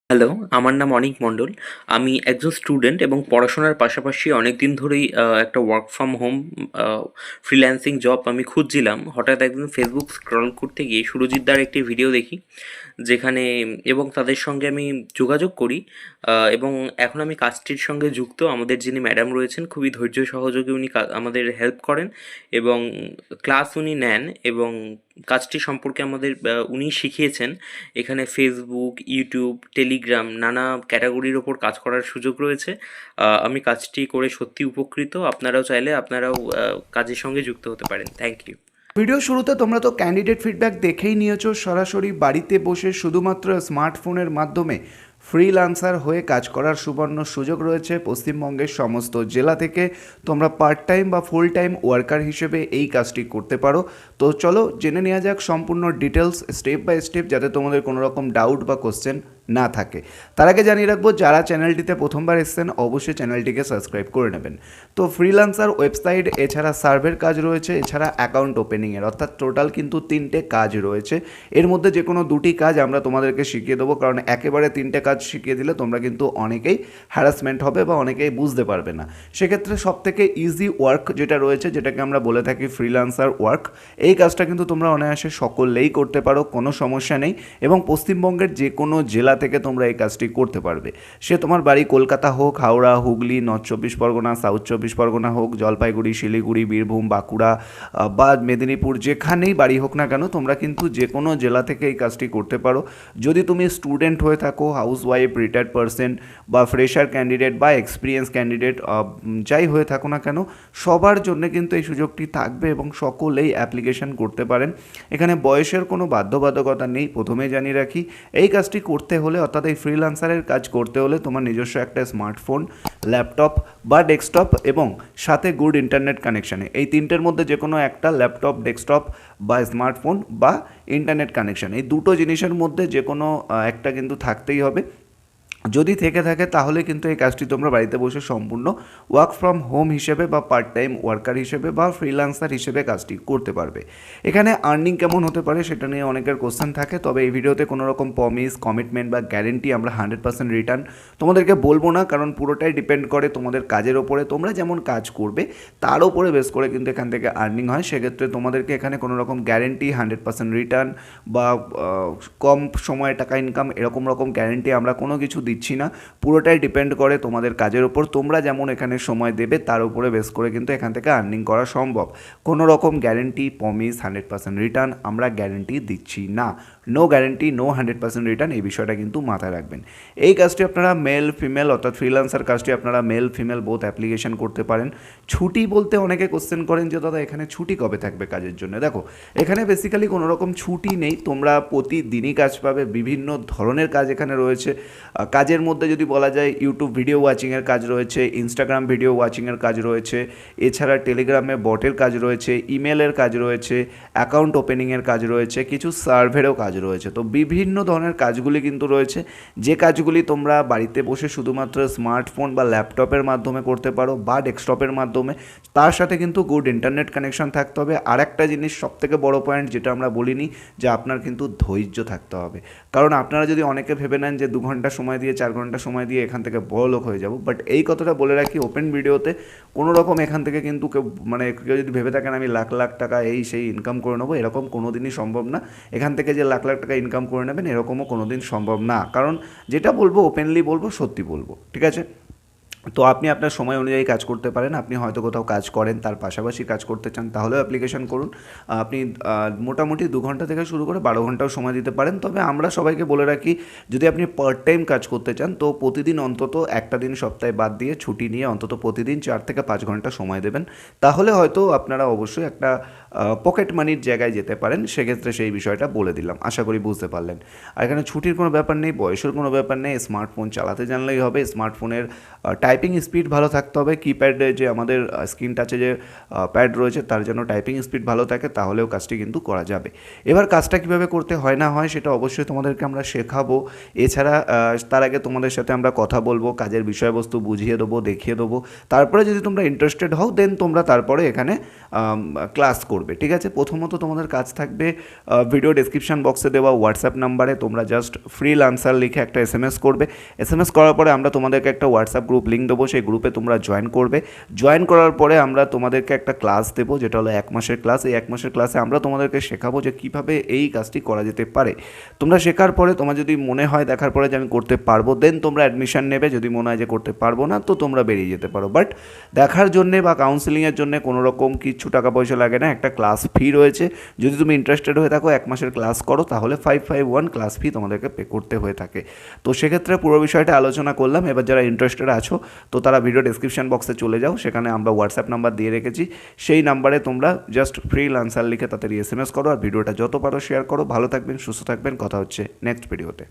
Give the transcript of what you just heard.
Hello, আমার নাম অনিক মণ্ডল। আমি একজন স্টুডেন্ট এবং পড়াশোনার পাশাপাশি অনেকদিন ধরেই একটা work from home freelancing job আমি খুঁজছিলাম। হঠাৎ একদিন ফেসবুক স্ক্রল করতে গিয়ে সুরজিৎ দার একটি ভিডিও দেখি, যেখানে এবং তাদের সঙ্গে আমি যোগাযোগ করি, এবং এখন আমি কাজটির সঙ্গে যুক্ত। আমাদের যিনি ম্যাডাম রয়েছেন খুবই ধৈর্য সহযোগী, উনি আমাদের হেল্প করেন এবং ক্লাস উনি নেন, এবং কাজটি সম্পর্কে আমাদের উনি শিখিয়েছেন। এখানে ফেসবুক, ইউটিউব, টেলিগ্রাম নানা ক্যাটাগরির ওপর কাজ করার সুযোগ রয়েছে। আমি কাজটি করে সত্যি উপকৃত। আপনারাও চাইলে আপনারাও কাজের সঙ্গে যুক্ত হতে পারেন। Thank you. ভিডিও শুরুতে তোমরা তো ক্যান্ডিডেট ফিডব্যাক দেখেই নিয়েছো। সরাসরি বাড়িতে বসে শুধুমাত্র স্মার্টফোনের মাধ্যমে ফ্রিল্যান্সার হয়ে কাজ করার সুবর্ণ সুযোগ রয়েছে পশ্চিমবঙ্গের সমস্ত জেলা থেকে। তোমরা পার্ট টাইম বা ফুল টাইম ওয়ার্কার হিসেবে এই কাজটি করতে পারো। তো চলো জেনে নেওয়া যাক সম্পূর্ণ ডিটেলস স্টেপ বাই স্টেপ, যাতে তোমাদের কোনো রকম ডাউট বা কোশ্চেন না থাকে। তার আগে জানিয়ে রাখবো, যারা চ্যানেলটিতে প্রথমবার এসেছেন অবশ্যই চ্যানেলটিকে সাবস্ক্রাইব করে নেবেন। তো ফ্রিল্যান্সার ওয়েবসাইট, এছাড়া সার্ভের কাজ রয়েছে, এছাড়া অ্যাকাউন্ট ওপেনিংয়ের, অর্থাৎ টোটাল কিন্তু 3টে কাজ রয়েছে। এর মধ্যে যে কোনো 2টি কাজ আমরা তোমাদেরকে শিখিয়ে দেবো, কারণ একেবারে 3টে কাজ শিখিয়ে দিলে তোমরা কিন্তু অনেকেই হ্যারাসমেন্ট হবে বা অনেকেই বুঝতে পারবে না। সেক্ষেত্রে সবথেকে ইজি ওয়ার্ক যেটা রয়েছে, যেটাকে আমরা বলে থাকি ফ্রিল্যান্সার ওয়ার্ক, এই কাজটা কিন্তু তোমরা অনায়াসে সকলেই করতে পারো, কোনো সমস্যা নেই। এবং পশ্চিমবঙ্গের যে কোনো জেলা থেকে তোমরা এই কাজটি করতে পারবে। সে তোমার বাড়ি কলকাতা হোক, হাওড়া, হুগলি, নর্থ চব্বিশ পরগনা, সাউথ চব্বিশ পরগনা হোক, জলপাইগুড়ি, শিলিগুড়ি, বীরভূম, বাঁকুড়া বা মেদিনীপুর, যেখানেই বাড়ি হোক না কেন, তোমরা কিন্তু যে কোনো জেলা থেকে এই কাজটি করতে পারো। যদি তুমি স্টুডেন্ট হয়ে থাকো, হাউস ওয়াইফ, রিটায়ার্ড পারসন বা ফ্রেশার ক্যান্ডিডেট বা এক্সপিরিয়েন্স ক্যান্ডিডেট, যাই হয়ে থাকো না কেন, সবার জন্য কিন্তু এই সুযোগটি থাকবে এবং সকলেই অ্যাপ্লিকেশন করতে পারেন। এখানে বয়সের কোনো বাধ্যবাধকতা নেই। প্রথমেই জানিয়ে রাখি, এই কাজটি করতে হলে, অর্থাৎ এই ফ্রিল্যান্সারের কাজ করতে হলে, তোমার নিজস্ব একটা স্মার্টফোন, ল্যাপটপ বা ডেস্কটপ এবং সাথে গুড ইন্টারনেট কানেকশানে, এই 3টের মধ্যে যে কোনো একটা, ল্যাপটপ, ডেস্কটপ বা স্মার্টফোন বা ইন্টারনেট কানেকশান, এই দুটো জিনিসের মধ্যে যে কোনো একটা কিন্তু থাকতেই হবে। যদি থেকে থাকে তাহলে কিন্তু এই কাজটি তোমরা বাড়িতে বসে সম্পূর্ণ ওয়ার্ক ফ্রম হোম হিসেবে বা পার্ট টাইম ওয়ার্কার হিসেবে বা ফ্রিল্যান্সার হিসেবে কাজটি করতে পারবে। এখানে আর্নিং কেমন হতে পারে সেটা নিয়ে অনেকের কোশ্চেন থাকে, তবে এই ভিডিওতে কোনো রকম প্রমিস, কমিটমেন্ট বা গ্যারেন্টি আমরা 100% রিটার্ন তোমাদেরকে বলবো না, কারণ পুরোটাই ডিপেন্ড করে তোমাদের কাজের ওপরে। তোমরা যেমন কাজ করবে তার উপরে বেস করে কিন্তু এখান থেকে আর্নিং হয়। সেক্ষেত্রে তোমাদেরকে এখানে কোনো রকম গ্যারেন্টি, 100% রিটার্ন বা কম সময়ে টাকা ইনকাম, এরকম গ্যারেন্টি আমরা কোনো কিছু দিচ্ছি না। পুরোটাই ডিপেন্ড করে তোমাদের কাজের ওপর। তোমরা যেমন এখানে সময় দেবে তার উপরে বেস করে কিন্তু এখান থেকে আর্নিং করা সম্ভব। কোনো রকম গ্যারেন্টি, প্রমিস, 100% রিটার্ন আমরা গ্যারেন্টি দিচ্ছি না। নো গ্যারেন্টি, নো 100% রিটার্ন, এই বিষয়টা কিন্তু মাথায় রাখবেন। এই কাজটি আপনারা মেল ফিমেল, অর্থাৎ ফ্রিল্যান্সার কাজটি আপনারা মেল ফিমেল বোথ অ্যাপ্লিকেশন করতে পারেন। ছুটি বলতে অনেকে কোশ্চেন করেন যে দাদা এখানে ছুটি কবে থাকবে কাজের জন্য। দেখো, এখানে বেসিক্যালি কোনো রকম ছুটি নেই। তোমরা প্রতিদিনই কাজ পাবে। বিভিন্ন ধরনের কাজ এখানে রয়েছে। কাজের মধ্যে যদি বলা যায়, ইউটিউব ভিডিও ওয়াচিংয়ের কাজ রয়েছে, ইনস্টাগ্রাম ভিডিও ওয়াচিংয়ের কাজ রয়েছে, এছাড়া টেলিগ্রামে বটের কাজ রয়েছে, ইমেলের কাজ রয়েছে, অ্যাকাউন্ট ওপেনিংয়ের কাজ রয়েছে, কিছু সার্ভেরও কাজ রয়েছে। তো বিভিন্ন ধরনের কাজগুলি কিন্তু রয়েছে, যে কাজগুলি তোমরা বাড়িতে বসে শুধুমাত্র স্মার্টফোন বা ল্যাপটপের মাধ্যমে করতে পারো বা ডেস্কটপের মাধ্যমে। তার সাথে কিন্তু গুড ইন্টারনেট কানেকশন থাকতে হবে। আর একটা জিনিস সবথেকে বড় পয়েন্ট যেটা আমরা বলিনি, যে আপনার কিন্তু ধৈর্য থাকতে হবে। কারণ আপনারা যদি অনেকে ভেবে নেন যে 2 ঘন্টা সময় দিয়ে, 4 ঘন্টা সময় দিয়ে এখান থেকে বড়লোক হয়ে যাব, বাট এই কথাটা বলে রাখি ওপেন ভিডিওতে, কোনো রকম এখান থেকে কিন্তু কেউ কেউ যদি ভেবে থাকেন আমি লাখ লাখ টাকা এই সেই ইনকাম করে নেবো, এরকম কোনো দিনই সম্ভব না। এখান থেকে যে লাখ লাখ টাকা ইনকাম করে নেবেন এরকমও কোনো দিন সম্ভব না। কারণ যেটা বলবো ওপেনলি বলবো, সত্যি বলবো, ঠিক আছে? তো আপনি আপনার সময় অনুযায়ী কাজ করতে পারেন। আপনি হয়তো কোথাও কাজ করেন, তার পাশাপাশি কাজ করতে চান, তাহলেও অ্যাপ্লিকেশন করুন। আপনি মোটামুটি 2 ঘন্টা থেকে শুরু করে 12 ঘন্টাও সময় দিতে পারেন। তবে আমরা সবাইকে বলে রাখি, যদি আপনি পার্ট টাইম কাজ করতে চান তো প্রতিদিন অন্তত একটা দিন সপ্তাহে বাদ দিয়ে ছুটি নিয়ে অন্তত প্রতিদিন 4 থেকে 5 ঘন্টা সময় দেবেন। তাহলে হয়তো আপনারা অবশ্যই একটা পকেট মানির জায়গায় যেতে পারেন। সেক্ষেত্রে সেই বিষয়টা বলে দিলাম, আশা করি বুঝতে পারলেন। আর এখানে ছুটির কোনো ব্যাপার নেই, বয়সের কোনো ব্যাপার নেই। স্মার্টফোন চালাতে জানলেই হবে। স্মার্টফোনের টাইপ টাইপিং স্পিড ভালো থাকতে হবে, কিপ্যাডে যে আমাদের স্ক্রিন টাচে যে প্যাড রয়েছে তার যেন টাইপিং স্পিড ভালো থাকে, তাহলেও কাজটি কিন্তু করা যাবে। এবার কাজটা কীভাবে করতে হয় না হয় সেটা অবশ্যই তোমাদেরকে আমরা শেখাবো। এছাড়া তার আগে তোমাদের সাথে আমরা কথা বলবো, কাজের বিষয়বস্তু বুঝিয়ে দেবো, দেখিয়ে দেবো। তারপরে যদি তোমরা ইন্টারেস্টেড হও দেন তোমরা তারপরে এখানে ক্লাস করবে, ঠিক আছে। প্রথমত তোমাদের কাজ থাকবে ভিডিও ডেসক্রিপশন বক্সে দেওয়া হোয়াটসঅ্যাপ নাম্বারে তোমরা জাস্ট ফ্রিল্যান্সার লিখে একটা এসএমএস করবে। এসএমএস করার পরে আমরা তোমাদেরকে একটা হোয়াটসঅ্যাপ গ্রুপ লিঙ্ক দেবো, সেই গ্রুপে তোমরা জয়েন করবে। জয়েন করার পরে আমরা তোমাদেরকে একটা ক্লাস দেবো, যেটা হলো 1 মাসের ক্লাস। এই 1 মাসের ক্লাসে আমরা তোমাদেরকে শেখাবো যে কীভাবে এই কাজটি করা যেতে পারে। তোমরা শেখার পরে তোমার যদি মনে হয় দেখার পরে যে আমি করতে পারবো, দেন তোমরা অ্যাডমিশন নেবে। যদি মনে হয় যে করতে পারবো না, তো তোমরা বেরিয়ে যেতে পারো। বাট দেখার জন্যে বা কাউন্সেলিংয়ের জন্য কোনো রকম কিছু টাকা পয়সা লাগে না, একটা ক্লাস ফি রয়েছে। যদি তুমি ইন্টারেস্টেড হয়ে থাকো 1 মাসের ক্লাস করো, তাহলে 551 ক্লাস ফি তোমাদেরকে পে করতে হয়ে থাকে। তো সেক্ষেত্রে পুরো বিষয়টা আলোচনা করলাম। এবার যারা ইন্টারেস্টেড আছো তো তারা ভিডিও ডেসক্রিপশন বক্সে চলে যাও, সেখানে আমরা হোয়াটসঅ্যাপ নাম্বার দিয়ে রেখেছি। সেই নাম্বারে তোমরা জাস্ট ফ্রিল্যান্সার লিখে তাড়াতাড়ি এসএমএস করো, আর ভিডিওটা যত পারো শেয়ার করো। ভালো থাকবেন, সুস্থ থাকবেন, কথা হচ্ছে নেক্সট ভিডিওতে।